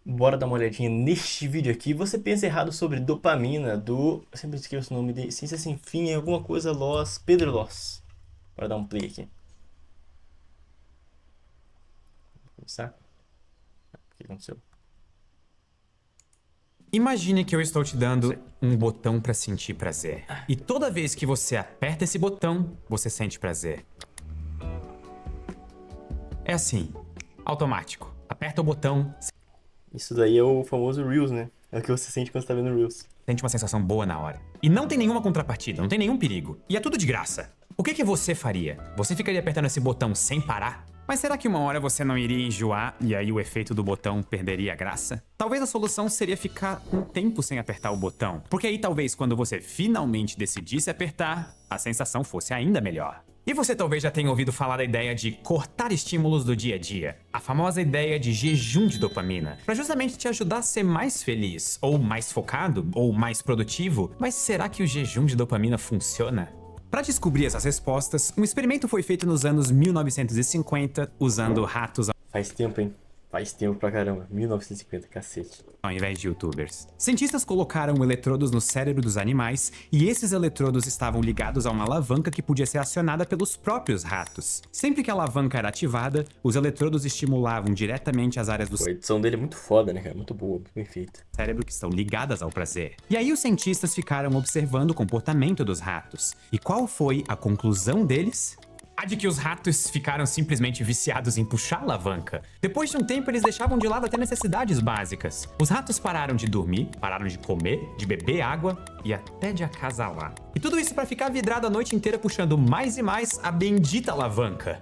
Bora dar uma olhadinha neste vídeo aqui. Você pensa errado sobre dopamina do... Eu sempre esqueço o nome de... Ciência Sem Fim, é alguma coisa Loss. Pedro Loss. Bora dar um play aqui. Começar? O que aconteceu? Imagine que eu estou te dando Sei. um botão para sentir prazer. E toda vez que você aperta esse botão, você sente prazer. É assim, automático. Aperta o botão, Isso daí é o famoso Reels, né? É o que você sente quando você tá vendo Reels. sente uma sensação boa na hora. E não tem nenhuma contrapartida, não tem nenhum perigo. E é tudo de graça. O que você faria? Você ficaria apertando esse botão sem parar? Mas será que uma hora você não iria enjoar e aí o efeito do botão perderia a graça? Talvez a solução seria ficar um tempo sem apertar o botão, porque aí talvez quando você finalmente decidisse apertar, a sensação fosse ainda melhor. E você talvez já tenha ouvido falar da ideia de cortar estímulos do dia a dia, a famosa ideia de jejum de dopamina, para justamente te ajudar a ser mais feliz, ou mais focado, ou mais produtivo. Mas será que o jejum de dopamina funciona? Para descobrir essas respostas, um experimento foi feito nos anos 1950 usando ratos Faz tempo, hein? Faz tempo pra caramba. 1950, cacete. ao invés de youtubers. Cientistas colocaram eletrodos no cérebro dos animais e esses eletrodos estavam ligados a uma alavanca que podia ser acionada pelos próprios ratos. Sempre que a alavanca era ativada, os eletrodos estimulavam diretamente as áreas do Pô, a edição dele é muito foda, né, cara? Muito boa, muito bem feita. cérebro que estão ligadas ao prazer. E aí os cientistas ficaram observando o comportamento dos ratos. E qual foi a conclusão deles? A de que os ratos ficaram simplesmente viciados em puxar a alavanca. Depois de um tempo, eles deixavam de lado até necessidades básicas. Os ratos pararam de dormir, pararam de comer, de beber água e até de acasalar. E tudo isso para ficar vidrado a noite inteira puxando mais e mais a bendita alavanca.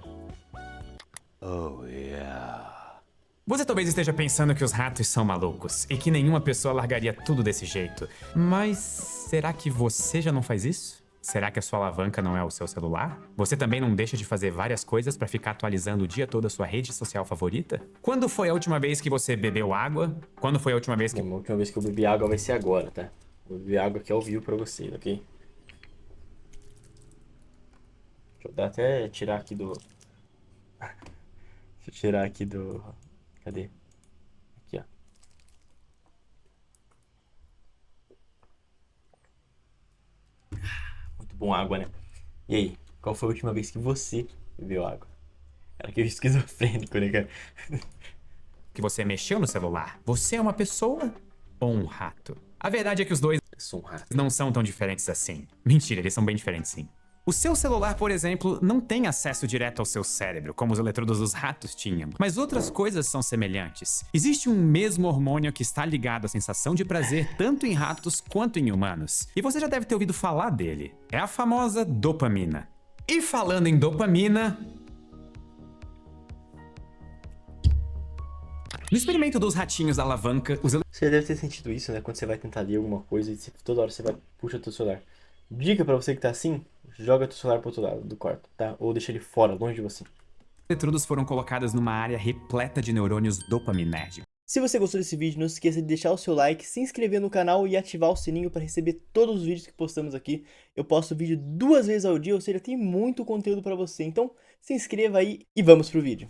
Oh, yeah. Você talvez esteja pensando que os ratos são malucos e que nenhuma pessoa largaria tudo desse jeito. Mas será que você já não faz isso? Será que a sua alavanca não é o seu celular? Você também não deixa de fazer várias coisas para ficar atualizando o dia todo a sua rede social favorita? Quando foi a última vez que você bebeu água? Quando foi a última vez que... Bom, a última vez que eu bebi água vai ser agora, tá? Vou beber água aqui ao vivo pra vocês, ok? Deixa eu até tirar aqui do... Deixa eu tirar aqui do... Cadê? Aqui, ó. Muito bom água, né? E aí, qual foi a última vez que você bebeu água? Era aquele esquizofrênico, né, cara? você mexeu no celular? Você é uma pessoa ou um rato? A verdade é que os dois Eu sou um rato. não são tão diferentes assim. Mentira, eles são bem diferentes sim. O seu celular, por exemplo, não tem acesso direto ao seu cérebro, como os eletrodos dos ratos tinham. Mas outras coisas são semelhantes. Existe um mesmo hormônio que está ligado à sensação de prazer tanto em ratos quanto em humanos. E você já deve ter ouvido falar dele. É a famosa dopamina. E falando em dopamina... No experimento dos ratinhos da alavanca, os Você deve ter sentido isso, né? Quando você vai tentar ler alguma coisa e toda hora você vai puxa teu celular. Dica pra você que tá assim, joga teu celular pro outro lado do quarto, tá? Ou deixa ele fora, longe de você. eletrodos foram colocados numa área repleta de neurônios dopaminérgicos. Se você gostou desse vídeo, não se esqueça de deixar o seu like, se inscrever no canal e ativar o sininho para receber todos os vídeos que postamos aqui. Eu posto vídeo 2 vezes ao dia, ou seja, tem muito conteúdo para você. Então, se inscreva aí e vamos pro vídeo.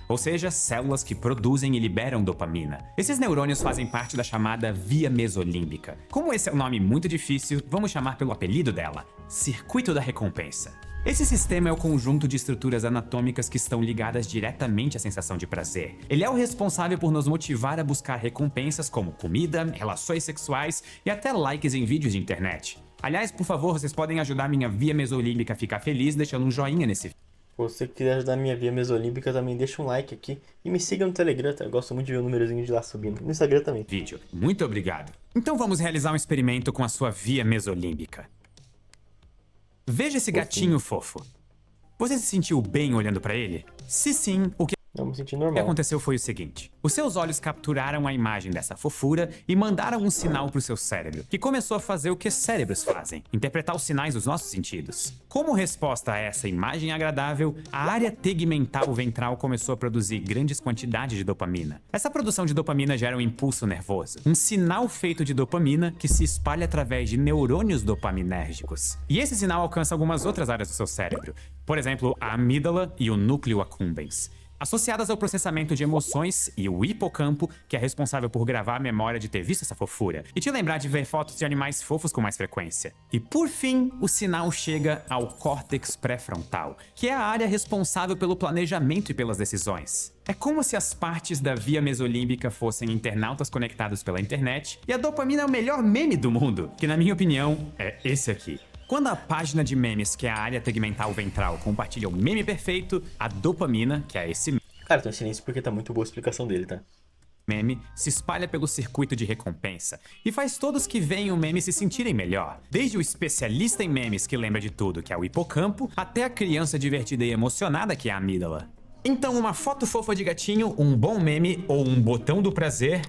Ou seja, células que produzem e liberam dopamina. Esses neurônios fazem parte da chamada via mesolímbica. Como esse é um nome muito difícil, vamos chamar pelo apelido dela, circuito da recompensa. Esse sistema é o conjunto de estruturas anatômicas que estão ligadas diretamente à sensação de prazer. Ele é o responsável por nos motivar a buscar recompensas como comida, relações sexuais e até likes em vídeos de internet. Aliás, por favor, vocês podem ajudar minha via mesolímbica a ficar feliz deixando um joinha nesse vídeo. Se você quiser ajudar a minha via mesolímbica, também deixa um like aqui e me siga no Telegram, tá? Eu gosto muito de ver o númerozinho de lá subindo. No Instagram também. Muito obrigado. Então vamos realizar um experimento com a sua via mesolímbica. Veja esse gatinho fofo. Você se sentiu bem olhando pra ele? Se sim, o que Eu me senti O que normal. aconteceu foi o seguinte: os seus olhos capturaram a imagem dessa fofura e mandaram um sinal para o seu cérebro, que começou a fazer o que cérebros fazem, interpretar os sinais dos nossos sentidos. Como resposta a essa imagem agradável, a área tegmental ventral começou a produzir grandes quantidades de dopamina. Essa produção de dopamina gera um impulso nervoso, um sinal feito de dopamina que se espalha através de neurônios dopaminérgicos. E esse sinal alcança algumas outras áreas do seu cérebro, por exemplo, a amígdala e o núcleo accumbens. associadas ao processamento de emoções e o hipocampo, que é responsável por gravar a memória de ter visto essa fofura e te lembrar de ver fotos de animais fofos com mais frequência. E por fim, o sinal chega ao córtex pré-frontal, que é a área responsável pelo planejamento e pelas decisões. É como se as partes da via mesolímbica fossem internautas conectados pela internet, e a dopamina é o melhor meme do mundo, que na minha opinião é esse aqui. Quando a página de memes, que é a área tegmental ventral, compartilha o meme perfeito, a dopamina, que é esse Cara, tô em silêncio porque tá muito boa a explicação dele, tá? meme, se espalha pelo circuito de recompensa e faz todos que veem o meme se sentirem melhor. Desde o especialista em memes que lembra de tudo, que é o hipocampo, até a criança divertida e emocionada, que é a amígdala. Então uma foto fofa de gatinho, um bom meme ou um botão do prazer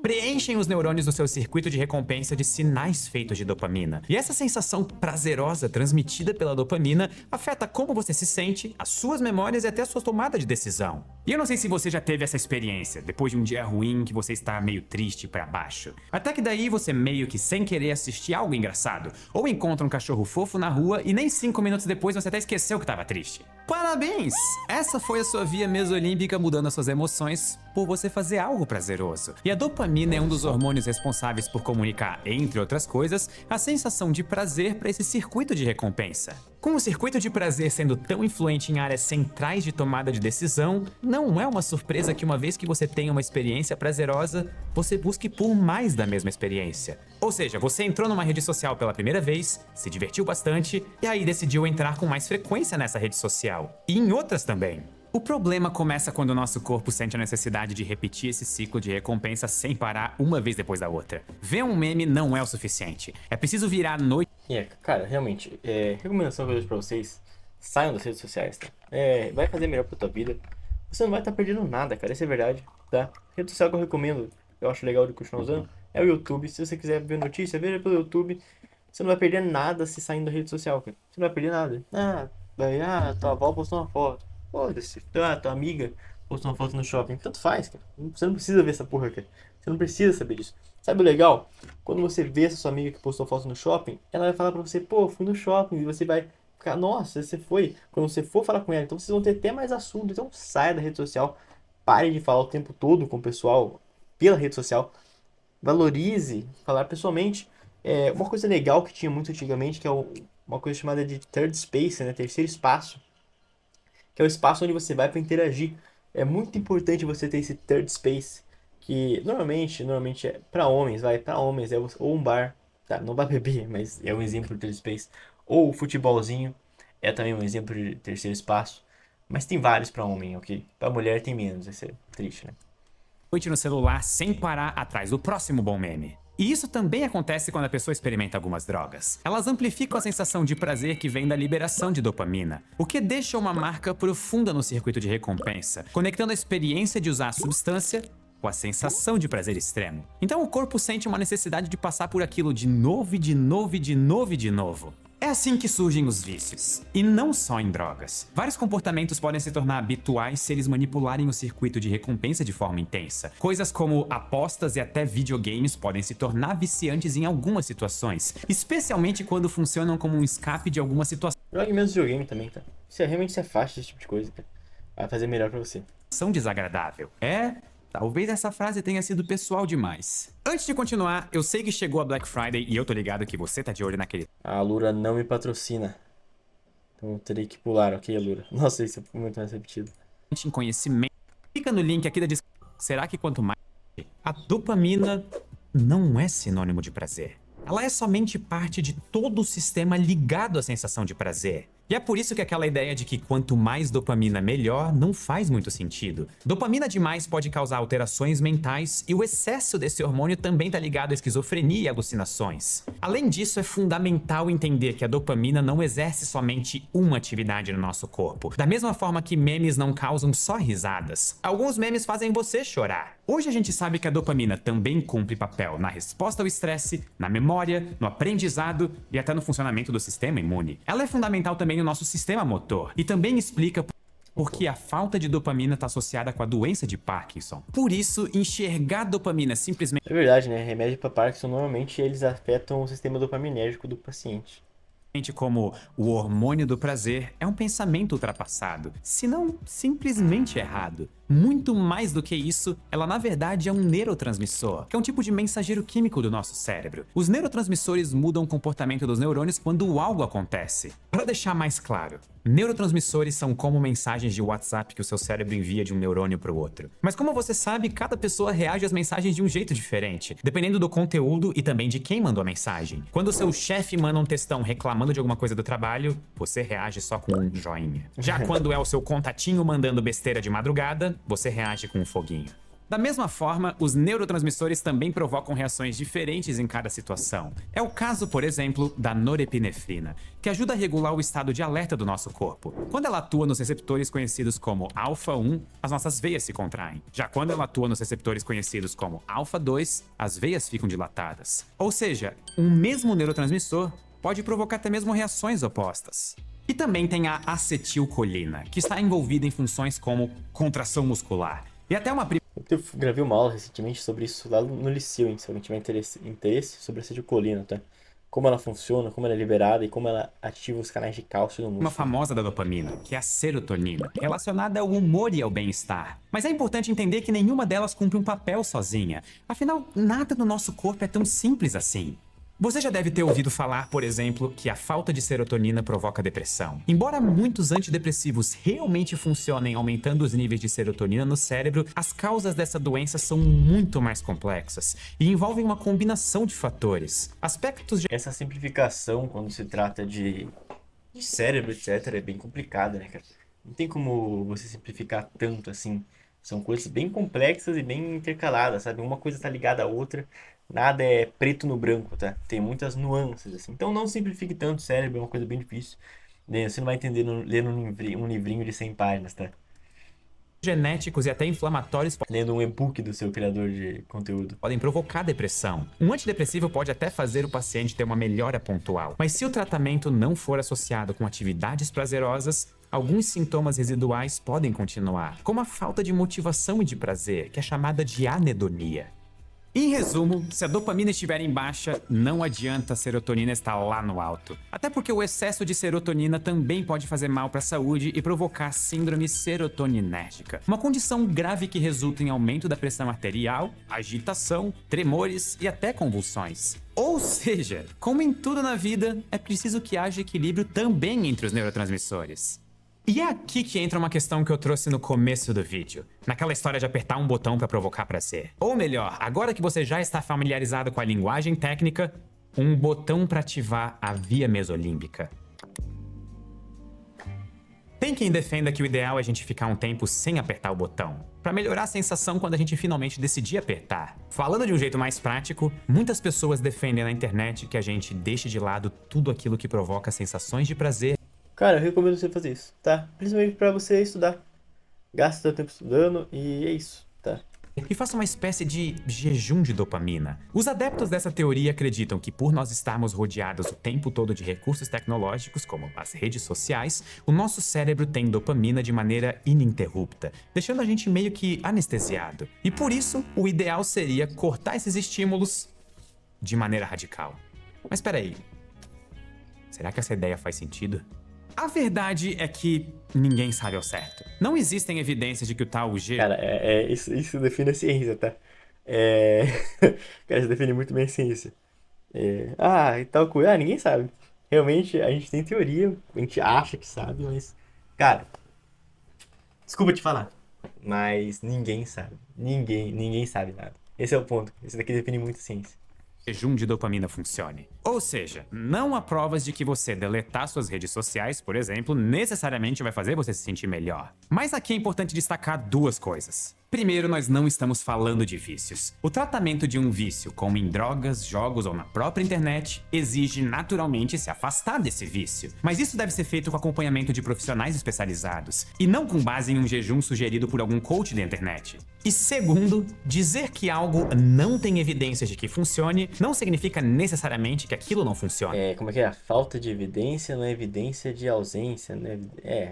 preenchem os neurônios do seu circuito de recompensa de sinais feitos de dopamina. E essa sensação prazerosa transmitida pela dopamina afeta como você se sente, as suas memórias e até a sua tomada de decisão. E eu não sei se você já teve essa experiência, depois de um dia ruim que você está meio triste pra baixo. Até que daí você meio que sem querer assistir algo engraçado, ou encontra um cachorro fofo na rua e nem 5 minutos depois você até esqueceu que estava triste. Parabéns! Essa foi a sua via mesolímbica mudando as suas emoções por você fazer algo prazeroso. E a dopamina é um dos hormônios responsáveis por comunicar, entre outras coisas, a sensação de prazer para esse circuito de recompensa. Com o circuito de prazer sendo tão influente em áreas centrais de tomada de decisão, não é uma surpresa que uma vez que você tenha uma experiência prazerosa, você busque por mais da mesma experiência. Ou seja, você entrou numa rede social pela primeira vez, se divertiu bastante, e aí decidiu entrar com mais frequência nessa rede social. E em outras também. O problema começa quando o nosso corpo sente a necessidade de repetir esse ciclo de recompensa sem parar uma vez depois da outra. Ver um meme não é o suficiente. É preciso virar a noite. Cara, realmente, recomendação que eu deixo pra vocês, saiam das redes sociais, tá? Vai fazer melhor pra tua vida. Você não vai estar perdendo nada, cara, isso é verdade, tá? Rede social que eu recomendo, eu acho legal de continuar usando, é o YouTube. Se você quiser ver notícia, veja pelo YouTube. Você não vai perder nada se saindo da rede social, cara. Você não vai perder nada. Tua avó postou uma foto. Foda-se, tua amiga postou uma foto no shopping. Tanto faz, cara. Você não precisa ver essa porra, cara. Você não precisa saber disso. Sabe o legal? Quando você vê essa sua amiga que postou foto no shopping, ela vai falar pra você, pô, fui no shopping. E você vai ficar, nossa, você foi. Quando você for falar com ela, então vocês vão ter até mais assunto. Então saia da rede social. Pare de falar o tempo todo com o pessoal pela rede social. Valorize falar pessoalmente. Uma coisa legal que tinha muito antigamente, que é uma coisa chamada de third space, né? Terceiro espaço. Que é o espaço onde você vai para interagir. É muito importante você ter esse third space, que normalmente é para homens, ou um bar, tá? Não vai beber, mas é um exemplo de third space. Ou o futebolzinho, é também um exemplo de terceiro espaço. Mas tem vários para homem, ok? Para mulher tem menos, isso é triste, né? Noite no celular sem parar atrás do próximo bom meme. E isso também acontece quando a pessoa experimenta algumas drogas. Elas amplificam a sensação de prazer que vem da liberação de dopamina, o que deixa uma marca profunda no circuito de recompensa, conectando a experiência de usar a substância com a sensação de prazer extremo. Então o corpo sente uma necessidade de passar por aquilo de novo e de novo e de novo e de novo. É assim que surgem os vícios. E não só em drogas. Vários comportamentos podem se tornar habituais se eles manipularem o circuito de recompensa de forma intensa. Coisas como apostas e até videogames podem se tornar viciantes em algumas situações, especialmente quando funcionam como um escape de alguma situação Jogue menos videogame também, tá? Realmente se afaste desse tipo de coisa, cara. Vai fazer melhor pra você. desagradável. Talvez essa frase tenha sido pessoal demais. Antes de continuar, eu sei que chegou a Black Friday e eu tô ligado que você tá de olho naquele A Alura não me patrocina. Então eu terei que pular, ok, Alura? Nossa, isso é muito mais repetido. em conhecimento. Clica no link aqui da descrição. Será que quanto mais... A dopamina não é sinônimo de prazer. Ela é somente parte de todo o sistema ligado à sensação de prazer. E é por isso que aquela ideia de que quanto mais dopamina melhor não faz muito sentido. Dopamina demais pode causar alterações mentais e o excesso desse hormônio também está ligado à esquizofrenia e alucinações. Além disso, é fundamental entender que a dopamina não exerce somente uma atividade no nosso corpo. Da mesma forma que memes não causam só risadas. Alguns memes fazem você chorar. Hoje a gente sabe que a dopamina também cumpre papel na resposta ao estresse, na memória, no aprendizado e até no funcionamento do sistema imune. Ela é fundamental também no nosso sistema motor e também explica por que a falta de dopamina está associada com a doença de Parkinson. Por isso, enxergar dopamina simplesmente... É verdade, né? Remédio para Parkinson, normalmente eles afetam o sistema dopaminérgico do paciente. como o hormônio do prazer é um pensamento ultrapassado, se não simplesmente errado. Muito mais do que isso, ela na verdade é um neurotransmissor, que é um tipo de mensageiro químico do nosso cérebro. Os neurotransmissores mudam o comportamento dos neurônios quando algo acontece. Para deixar mais claro, neurotransmissores são como mensagens de WhatsApp que o seu cérebro envia de um neurônio para o outro. Mas como você sabe, cada pessoa reage às mensagens de um jeito diferente, dependendo do conteúdo e também de quem mandou a mensagem. Quando o seu chefe manda um textão reclamando de alguma coisa do trabalho, você reage só com um joinha. Já quando é o seu contatinho mandando besteira de madrugada, você reage com um foguinho. Da mesma forma, os neurotransmissores também provocam reações diferentes em cada situação. É o caso, por exemplo, da norepinefrina, que ajuda a regular o estado de alerta do nosso corpo. Quando ela atua nos receptores conhecidos como alfa-1, as nossas veias se contraem. Já quando ela atua nos receptores conhecidos como alfa-2, as veias ficam dilatadas. Ou seja, um mesmo neurotransmissor pode provocar até mesmo reações opostas. E também tem a acetilcolina, que está envolvida em funções como contração muscular. E até uma Eu gravei uma aula recentemente sobre isso lá no Liceu, hein, se alguém tiver interesse sobre a acetilcolina, tá? Como ela funciona, como ela é liberada e como ela ativa os canais de cálcio no músculo. Uma famosa da dopamina, que é a serotonina, relacionada ao humor e ao bem-estar. Mas é importante entender que nenhuma delas cumpre um papel sozinha. Afinal, nada no nosso corpo é tão simples assim. Você já deve ter ouvido falar, por exemplo, que a falta de serotonina provoca depressão. Embora muitos antidepressivos realmente funcionem aumentando os níveis de serotonina no cérebro, as causas dessa doença são muito mais complexas e envolvem uma combinação de fatores. Aspectos de... Essa simplificação, quando se trata de cérebro, etc., é bem complicada, né, cara? Não tem como você simplificar tanto assim. São coisas bem complexas e bem intercaladas, sabe? Uma coisa tá ligada à outra. Nada é preto no branco, tá? Tem muitas nuances, assim. Então não simplifique tanto o cérebro, é uma coisa bem difícil. Você não vai entender lendo um livrinho de 100 páginas, tá? genéticos e até inflamatórios Lendo um e-book do seu criador de conteúdo. podem provocar depressão. Um antidepressivo pode até fazer o paciente ter uma melhora pontual, mas se o tratamento não for associado com atividades prazerosas, alguns sintomas residuais podem continuar, como a falta de motivação e de prazer, que é chamada de anedonia. Em resumo, se a dopamina estiver em baixa, não adianta a serotonina estar lá no alto. Até porque o excesso de serotonina também pode fazer mal para a saúde e provocar síndrome serotoninérgica, uma condição grave que resulta em aumento da pressão arterial, agitação, tremores e até convulsões. Ou seja, como em tudo na vida, é preciso que haja equilíbrio também entre os neurotransmissores. E é aqui que entra uma questão que eu trouxe no começo do vídeo, naquela história de apertar um botão para provocar prazer. Ou melhor, agora que você já está familiarizado com a linguagem técnica, um botão para ativar a via mesolímbica. Tem quem defenda que o ideal é a gente ficar um tempo sem apertar o botão, para melhorar a sensação quando a gente finalmente decidir apertar. Falando de um jeito mais prático, muitas pessoas defendem na internet que a gente deixe de lado tudo aquilo que provoca sensações de prazer. Cara, eu recomendo você fazer isso, tá? Principalmente pra você estudar. Gasta seu tempo estudando e é isso, tá? E faça uma espécie de jejum de dopamina. Os adeptos dessa teoria acreditam que por nós estarmos rodeados o tempo todo de recursos tecnológicos, como as redes sociais, o nosso cérebro tem dopamina de maneira ininterrupta, deixando a gente meio que anestesiado. E por isso, o ideal seria cortar esses estímulos de maneira radical. Mas peraí, será que essa ideia faz sentido? A verdade é que ninguém sabe ao certo. Não existem evidências de que o tal G... Cara, isso define a ciência, tá? Cara, isso define muito bem a ciência. E tal coisa. Ninguém sabe. Realmente, a gente tem teoria, a gente acha que sabe, mas... Cara, desculpa te falar, mas ninguém sabe. Ninguém sabe nada. Esse é o ponto. Esse daqui define muito a ciência. jejum de dopamina funcione. Ou seja, não há provas de que você deletar suas redes sociais, por exemplo, necessariamente vai fazer você se sentir melhor. Mas aqui é importante destacar duas coisas. Primeiro, nós não estamos falando de vícios. O tratamento de um vício, como em drogas, jogos ou na própria internet, exige naturalmente se afastar desse vício. Mas isso deve ser feito com acompanhamento de profissionais especializados, e não com base em um jejum sugerido por algum coach da internet. E segundo, dizer que algo não tem evidências de que funcione não significa necessariamente que que aquilo não funciona. Como é que é? A falta de evidência não é evidência de ausência, né?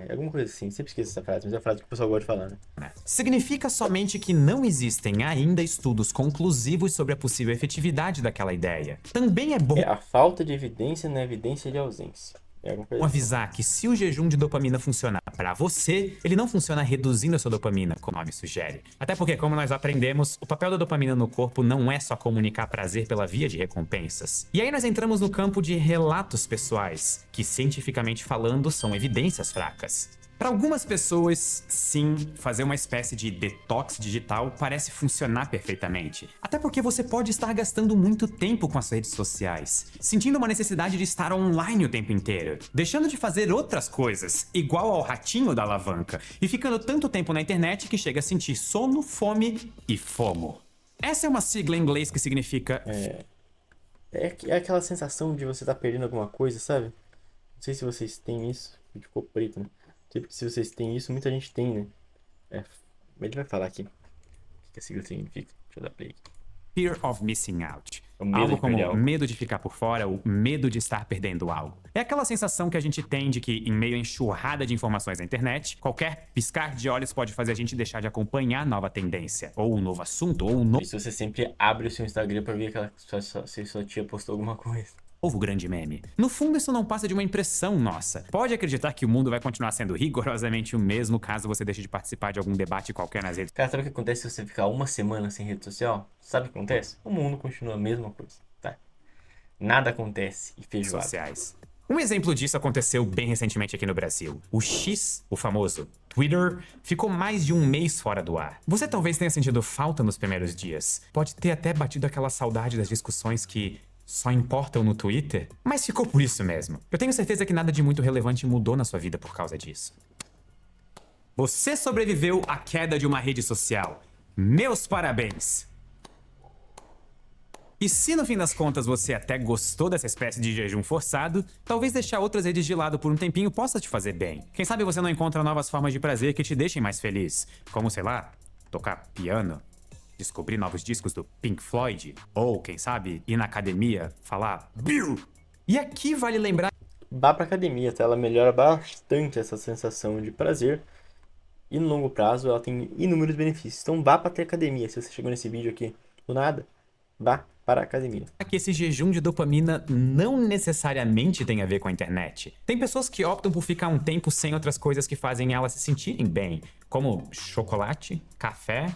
Alguma coisa assim. Sempre esqueço essa frase, mas é a frase que o pessoal gosta de falar, né? Significa somente que não existem ainda estudos conclusivos sobre a possível efetividade daquela ideia. Também é bom A falta de evidência não é evidência de ausência. Alguma coisa assim. avisar que se o jejum de dopamina funcionar para você, ele não funciona reduzindo a sua dopamina, como o nome sugere. Até porque, como nós aprendemos, o papel da dopamina no corpo não é só comunicar prazer pela via de recompensas. E aí nós entramos no campo de relatos pessoais, que cientificamente falando são evidências fracas. Para algumas pessoas, sim, fazer uma espécie de detox digital parece funcionar perfeitamente. Até porque você pode estar gastando muito tempo com as redes sociais, sentindo uma necessidade de estar online o tempo inteiro, deixando de fazer outras coisas, igual ao ratinho da alavanca, e ficando tanto tempo na internet que chega a sentir sono, fome e FOMO. Essa é uma sigla em inglês que significa... É aquela sensação de você estar perdendo alguma coisa, sabe? Não sei se vocês têm isso. Ficou preto, né? Tipo, se vocês têm isso, muita gente tem, né? Ele vai falar aqui. O que a sigla significa? Deixa eu dar play aqui. Fear of missing out. O medo Algo de perder como algo. medo de ficar por fora, o medo de estar perdendo algo. É aquela sensação que a gente tem de que, em meio à enxurrada de informações na internet, qualquer piscar de olhos pode fazer a gente deixar de acompanhar nova tendência, ou um novo assunto, ou um Por isso você sempre abre o seu Instagram pra ver se sua tia postou alguma coisa. novo grande meme. No fundo, isso não passa de uma impressão nossa. Pode acreditar que o mundo vai continuar sendo rigorosamente o mesmo caso você deixe de participar de algum debate qualquer nas redes Cara, sabe o que acontece se você ficar uma semana sem rede social? Sabe o que acontece? O mundo continua a mesma coisa, tá? Nada acontece e feijoada. sociais. Um exemplo disso aconteceu bem recentemente aqui no Brasil. O X, o famoso Twitter, ficou mais de um mês fora do ar. Você talvez tenha sentido falta nos primeiros dias. Pode ter até batido aquela saudade das discussões que só importam no Twitter, mas ficou por isso mesmo. Eu tenho certeza que nada de muito relevante mudou na sua vida por causa disso. Você sobreviveu à queda de uma rede social. Meus parabéns! E se no fim das contas você até gostou dessa espécie de jejum forçado, talvez deixar outras redes de lado por um tempinho possa te fazer bem. Quem sabe você não encontra novas formas de prazer que te deixem mais feliz, como, sei lá, tocar piano, descobrir novos discos do Pink Floyd, ou, quem sabe, ir na academia, falar BIU! E aqui vale lembrar... Vá pra academia, tá? Ela melhora bastante essa sensação de prazer. E no longo prazo ela tem inúmeros benefícios. Então vá pra ter academia. Se você chegou nesse vídeo aqui do nada, vá para a academia. que esse jejum de dopamina não necessariamente tem a ver com a internet. Tem pessoas que optam por ficar um tempo sem outras coisas que fazem elas se sentirem bem, como chocolate, café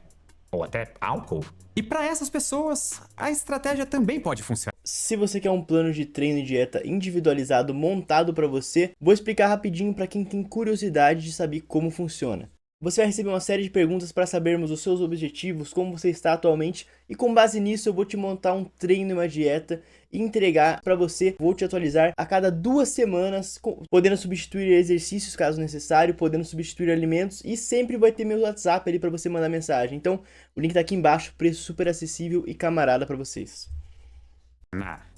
ou até álcool. E para essas pessoas, a estratégia também pode funcionar. Se você quer um plano de treino e dieta individualizado montado para você, vou explicar rapidinho para quem tem curiosidade de saber como funciona. Você vai receber uma série de perguntas para sabermos os seus objetivos, como você está atualmente, e com base nisso eu vou te montar um treino e uma dieta e entregar para você. Vou te atualizar a cada 2 semanas, podendo substituir exercícios caso necessário, podendo substituir alimentos, e sempre vai ter meu WhatsApp ali para você mandar mensagem. Então, o link tá aqui embaixo, preço super acessível e camarada para vocês.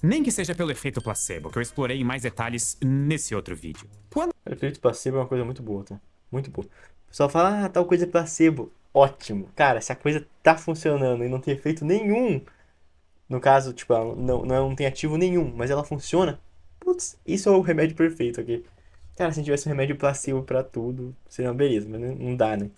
Nem que seja pelo efeito placebo, que eu explorei em mais detalhes nesse outro vídeo. O efeito placebo é uma coisa muito boa, tá? Muito boa. O pessoal fala, tal coisa é placebo. Ótimo. Cara, se a coisa tá funcionando e não tem efeito nenhum, no caso, tipo, ela não tem ativo nenhum, mas ela funciona, putz, isso é o remédio perfeito aqui. Cara, se a gente tivesse um remédio placebo pra tudo, seria uma beleza, mas não dá, né?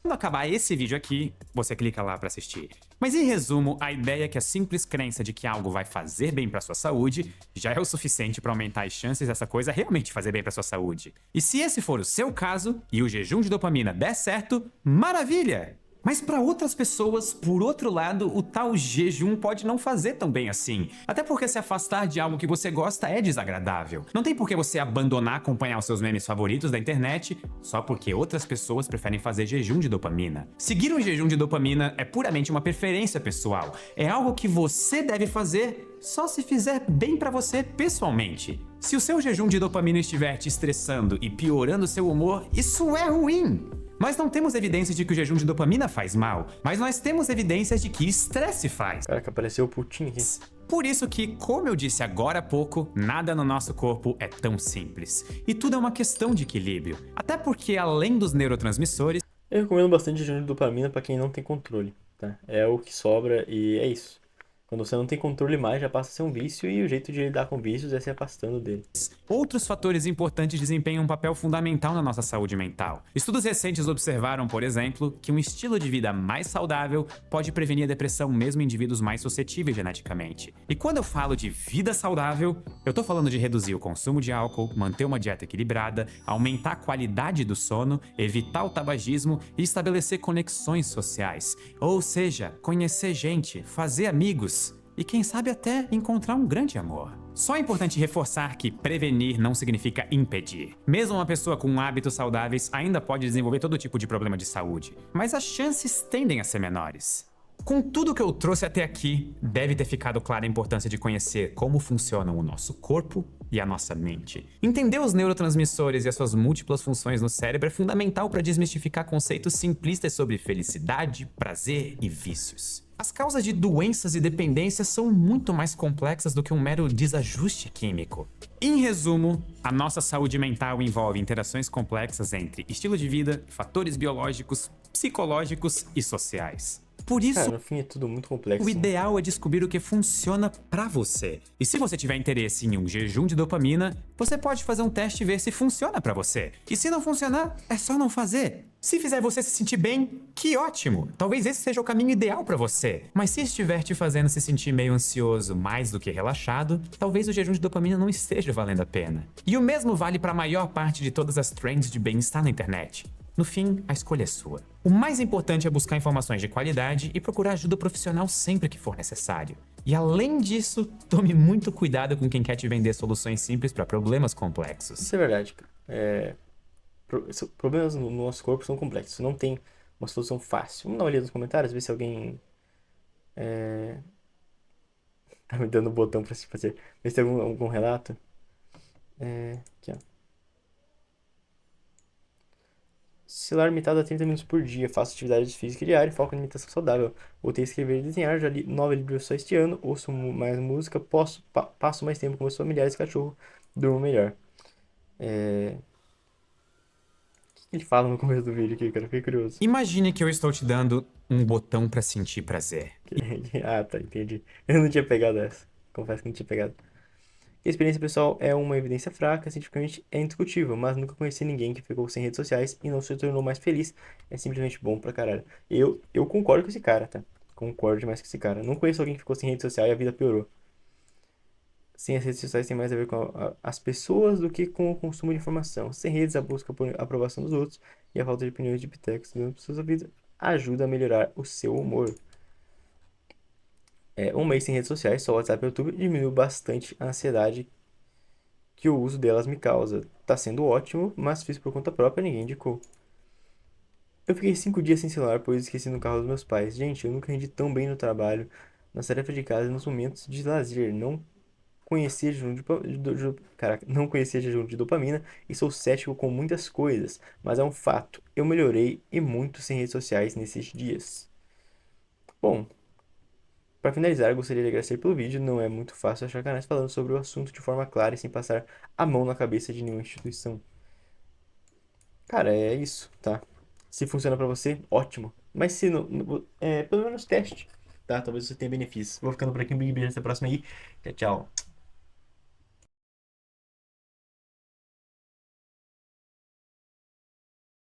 Quando acabar esse vídeo aqui, você clica lá para assistir. Mas em resumo, a ideia é que a simples crença de que algo vai fazer bem para sua saúde já é o suficiente para aumentar as chances dessa coisa realmente fazer bem para sua saúde. E se esse for o seu caso e o jejum de dopamina der certo, maravilha! Mas para outras pessoas, por outro lado, o tal jejum pode não fazer tão bem assim. Até porque se afastar de algo que você gosta é desagradável. Não tem por que você abandonar acompanhar os seus memes favoritos da internet só porque outras pessoas preferem fazer jejum de dopamina. Seguir um jejum de dopamina é puramente uma preferência pessoal. É algo que você deve fazer só se fizer bem para você pessoalmente. Se o seu jejum de dopamina estiver te estressando e piorando seu humor, isso é ruim. Nós não temos evidências de que o jejum de dopamina faz mal, mas nós temos evidências de que estresse faz. Caraca, apareceu o Putin aqui. Por isso que, como eu disse agora há pouco, nada no nosso corpo é tão simples. E tudo é uma questão de equilíbrio. Até porque, além dos neurotransmissores... Eu recomendo bastante jejum de dopamina pra quem não tem controle, tá? É o que sobra e é isso. Quando você não tem controle mais, já passa a ser um vício e o jeito de lidar com vícios é se afastando dele. Outros fatores importantes desempenham um papel fundamental na nossa saúde mental. Estudos recentes observaram, por exemplo, que um estilo de vida mais saudável pode prevenir a depressão mesmo em indivíduos mais suscetíveis geneticamente. E quando eu falo de vida saudável, eu tô falando de reduzir o consumo de álcool, manter uma dieta equilibrada, aumentar a qualidade do sono, evitar o tabagismo e estabelecer conexões sociais. Ou seja, conhecer gente, fazer amigos e quem sabe até encontrar um grande amor. Só é importante reforçar que prevenir não significa impedir. Mesmo uma pessoa com hábitos saudáveis ainda pode desenvolver todo tipo de problema de saúde, mas as chances tendem a ser menores. Com tudo que eu trouxe até aqui, deve ter ficado clara a importância de conhecer como funcionam o nosso corpo e a nossa mente. Entender os neurotransmissores e as suas múltiplas funções no cérebro é fundamental para desmistificar conceitos simplistas sobre felicidade, prazer e vícios. As causas de doenças e dependências são muito mais complexas do que um mero desajuste químico. Em resumo, a nossa saúde mental envolve interações complexas entre estilo de vida, fatores biológicos, psicológicos e sociais. Por isso, Cara, no fim é tudo muito complexo. o ideal é descobrir o que funciona pra você. E se você tiver interesse em um jejum de dopamina, você pode fazer um teste e ver se funciona pra você. E se não funcionar, é só não fazer. Se fizer você se sentir bem, que ótimo! Talvez esse seja o caminho ideal pra você. Mas se estiver te fazendo se sentir meio ansioso mais do que relaxado, talvez o jejum de dopamina não esteja valendo a pena. E o mesmo vale pra maior parte de todas as trends de bem-estar na internet. No fim, a escolha é sua. O mais importante é buscar informações de qualidade e procurar ajuda profissional sempre que for necessário. E além disso, tome muito cuidado com quem quer te vender soluções simples para problemas complexos. Isso é verdade, cara. Problemas no nosso corpo são complexos. Não tem uma solução fácil. Vamos dar uma olhada nos comentários, ver se alguém tá me dando o botão pra se fazer. Ver se tem algum relato. Aqui, ó. Celular limitado a 30 minutos por dia. Faço atividades físicas diárias e foco em alimentação saudável. Voltei a escrever e desenhar. Já li 9 livros só este ano. Ouço mais música. Passo mais tempo com meus familiares e cachorro. Durmo melhor. O que ele fala no começo do vídeo aqui, cara? Fiquei curioso. Imagine que eu estou te dando um botão para sentir prazer. Ah, tá, entendi. Eu não tinha pegado essa. Confesso que não tinha pegado. A experiência pessoal é uma evidência fraca, cientificamente é indiscutível, mas nunca conheci ninguém que ficou sem redes sociais e não se tornou mais feliz. É simplesmente bom pra caralho. Eu concordo com esse cara, tá? Concordo demais com esse cara. Não conheço alguém que ficou sem rede social e a vida piorou. Sem as redes sociais tem mais a ver com as pessoas do que com o consumo de informação. Sem redes, a busca por aprovação dos outros e a falta de opiniões de pitecos das pessoas da vida ajuda a melhorar o seu humor. Um mês sem redes sociais, só WhatsApp e YouTube, diminuiu bastante a ansiedade que o uso delas me causa. Tá sendo ótimo, mas fiz por conta própria, ninguém indicou. Eu fiquei 5 dias sem celular, pois esqueci no carro dos meus pais. Gente, eu nunca rendi tão bem no trabalho, nas tarefas de casa e nos momentos de lazer. Não conhecia jejum caraca, não conhecia jejum de dopamina e sou cético com muitas coisas, mas é um fato. Eu melhorei e muito sem redes sociais nesses dias. Bom, para finalizar, eu gostaria de agradecer pelo vídeo. Não é muito fácil achar canais falando sobre o assunto de forma clara e sem passar a mão na cabeça de nenhuma instituição. Cara, é isso, tá? Se funciona pra você, ótimo. Mas se não, pelo menos teste, tá? Talvez você tenha benefícios. Vou ficando por aqui, um big beijo, até a próxima aí. Tchau, tchau.